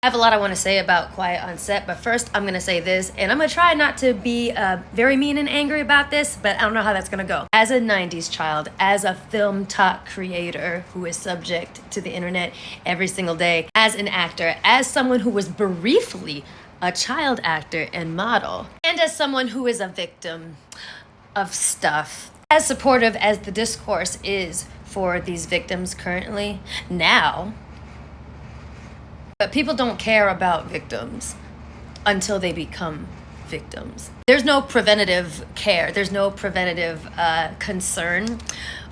I have a lot I want to say about Quiet on Set, but first I'm going to say this, and I'm going to try not to be very mean and angry about this, but I don't know how that's going to go. As a 90s child, as a film talk creator who is subject to the internet every single day, as an actor, as someone who was briefly a child actor and model, and as someone who is a victim of stuff, as supportive as the discourse is for these victims currently, now, but people don't care about victims until they become victims. There's no preventative care. There's no preventative concern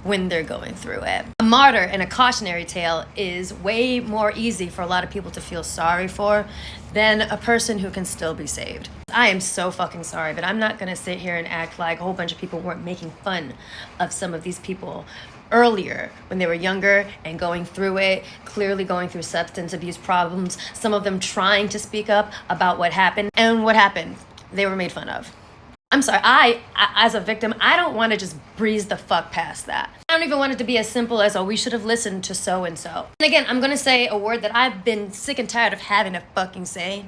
when they're going through it. A martyr and a cautionary tale is way more easy for a lot of people to feel sorry for than a person who can still be saved. I am so fucking sorry, but I'm not gonna sit here and act like a whole bunch of people weren't making fun of some of these people earlier when they were younger and going through it, clearly going through substance abuse problems, some of them trying to speak up about what happened. And what happened? They were made fun of. I'm sorry, I as a victim, I don't want to just breeze the fuck past that. I don't even want it to be as simple as, oh, we should have listened to so-and-so. And again, I'm going to say a word that I've been sick and tired of having to fucking say.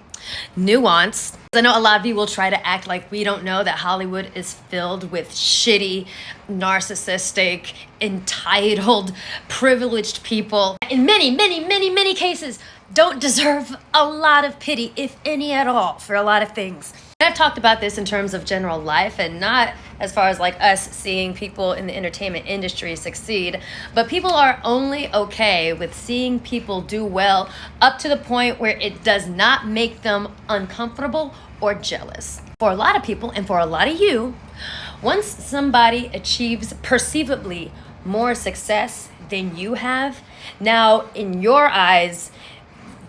Nuance. I know a lot of you will try to act like we don't know that Hollywood is filled with shitty, narcissistic, entitled, privileged people. In many cases, don't deserve a lot of pity, if any at all, for a lot of things. I've talked about this in terms of general life and not as far as like us seeing people in the entertainment industry succeed, but people are only okay with seeing people do well up to the point where it does not make them uncomfortable or jealous. For a lot of people and for a lot of you, once somebody achieves perceivably more success than you have, now in your eyes,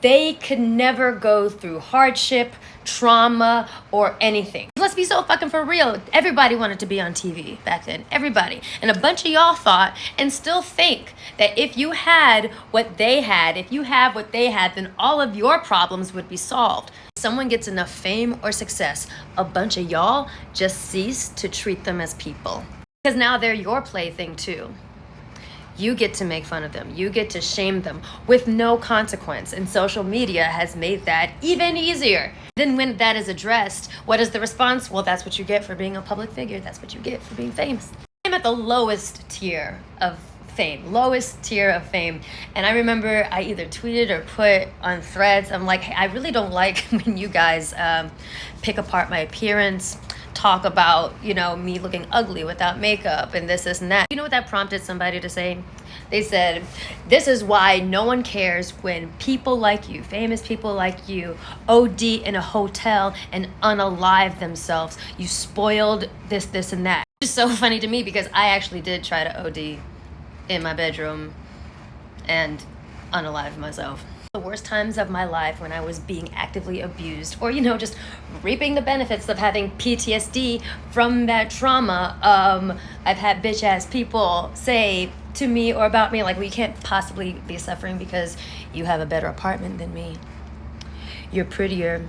they could never go through hardship, trauma, or anything. Let's be so fucking for real. Everybody wanted to be on TV back then. Everybody. And a bunch of y'all thought and still think that if you had what they had, if you have what they had, then all of your problems would be solved. Someone gets enough fame or success, a bunch of y'all just cease to treat them as people. Because now they're your plaything too. You get to make fun of them. You get to shame them with no consequence. And social media has made that even easier. Then when that is addressed, what is the response? Well, that's what you get for being a public figure. That's what you get for being famous. I'm at the lowest tier of fame. And I remember I either tweeted or put on threads, I'm like, hey, I really don't like when you guys pick apart my appearance, talk about, you know, me looking ugly without makeup and this and that. You know what that prompted somebody to say? They said, this is why no one cares when people like you, famous people like you, OD in a hotel and unalive themselves. You spoiled this and that. It's so funny to me because I actually did try to OD in my bedroom and unalive myself. The worst times of my life when I was being actively abused or, you know, just reaping the benefits of having PTSD from that trauma. I've had bitch ass people say to me or about me, like, well, you can't possibly be suffering because you have a better apartment than me. You're prettier.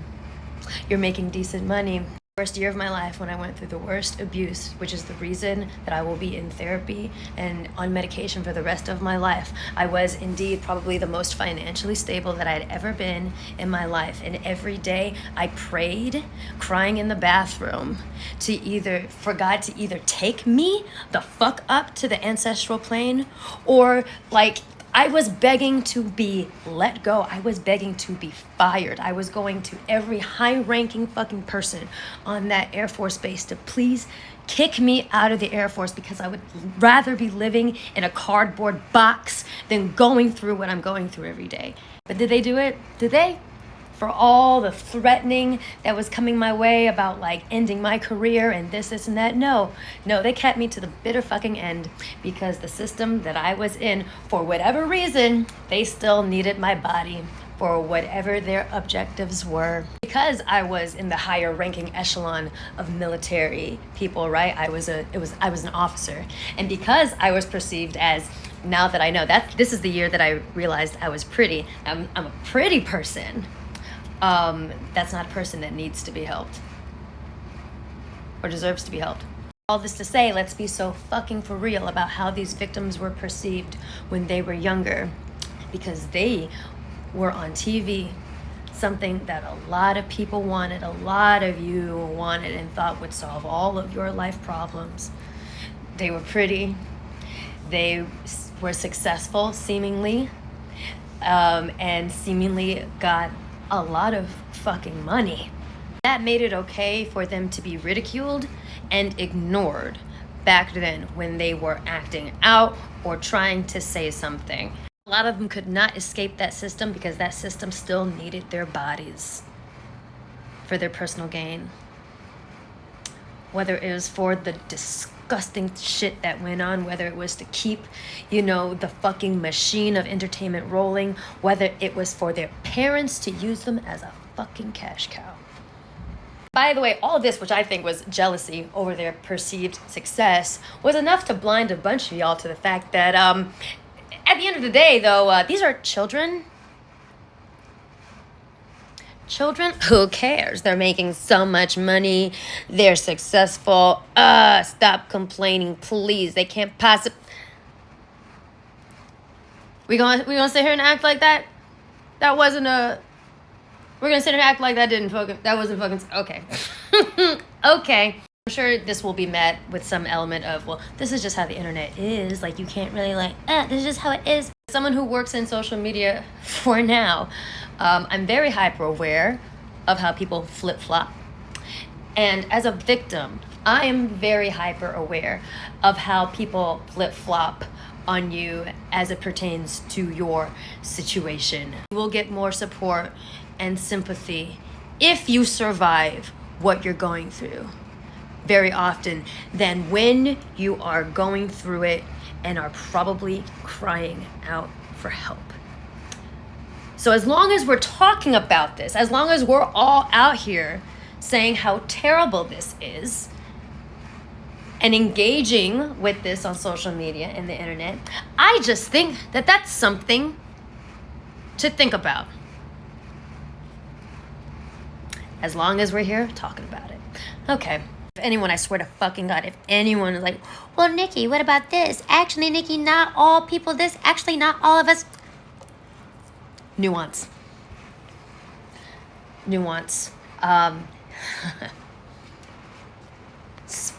You're making decent money. First year of my life when I went through the worst abuse, which is the reason that I will be in therapy and on medication for the rest of my life. I was indeed probably the most financially stable that I had ever been in my life. And every day I prayed, crying in the bathroom, for God to either take me the fuck up to the ancestral plane or like I was begging to be let go. I was begging to be fired. I was going to every high-ranking fucking person on that Air Force base to please kick me out of the Air Force because I would rather be living in a cardboard box than going through what I'm going through every day. But did they do it? Did they? For all the threatening that was coming my way about like ending my career and this and that. No, they kept me to the bitter fucking end because the system that I was in, for whatever reason, they still needed my body for whatever their objectives were. Because I was in the higher ranking echelon of military people, right? I was an officer. And because I was perceived as, now that I know that this is the year that I realized I was pretty. I'm a pretty person. That's not a person that needs to be helped or deserves to be helped. All this to say, let's be so fucking for real about how these victims were perceived when they were younger, because they were on TV something that a lot of people wanted, a lot of you wanted and thought would solve all of your life problems. They were pretty, they were successful seemingly, and seemingly got a lot of fucking money. That made it okay for them to be ridiculed and ignored back then when they were acting out or trying to say something. A lot of them could not escape that system because that system still needed their bodies for their personal gain. Whether it was for the disgusting shit that went on, whether it was to keep, the fucking machine of entertainment rolling, whether it was for their parents to use them as a fucking cash cow. By the way, all of this, which I think was jealousy over their perceived success, was enough to blind a bunch of y'all to the fact that, at the end of the day, though, these are children. Children, who cares? They're making so much money. They're successful. Stop complaining, please. They can't possibly... We gonna sit here and act like that? That wasn't a... We're gonna sit here and act like that wasn't fucking... Okay. Okay. I'm sure this will be met with some element of, well, this is just how the internet is. Like, you can't really this is just how it is. Someone who works in social media for now, I'm very hyper aware of how people flip-flop. And as a victim, I am very hyper aware of how people flip-flop on you as it pertains to your situation. You will get more support and sympathy if you survive what you're going through very often than when you are going through it and are probably crying out for help. So as long as we're talking about this, as long as we're all out here saying how terrible this is and engaging with this on social media and the internet, I just think that that's something to think about. As long as we're here talking about it. Okay. If anyone, I swear to fucking God, if anyone is like, well, Nicque, what about this? Actually, Nicque, not all people this. Actually, not all of us. Nuance.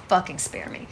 Fucking spare me.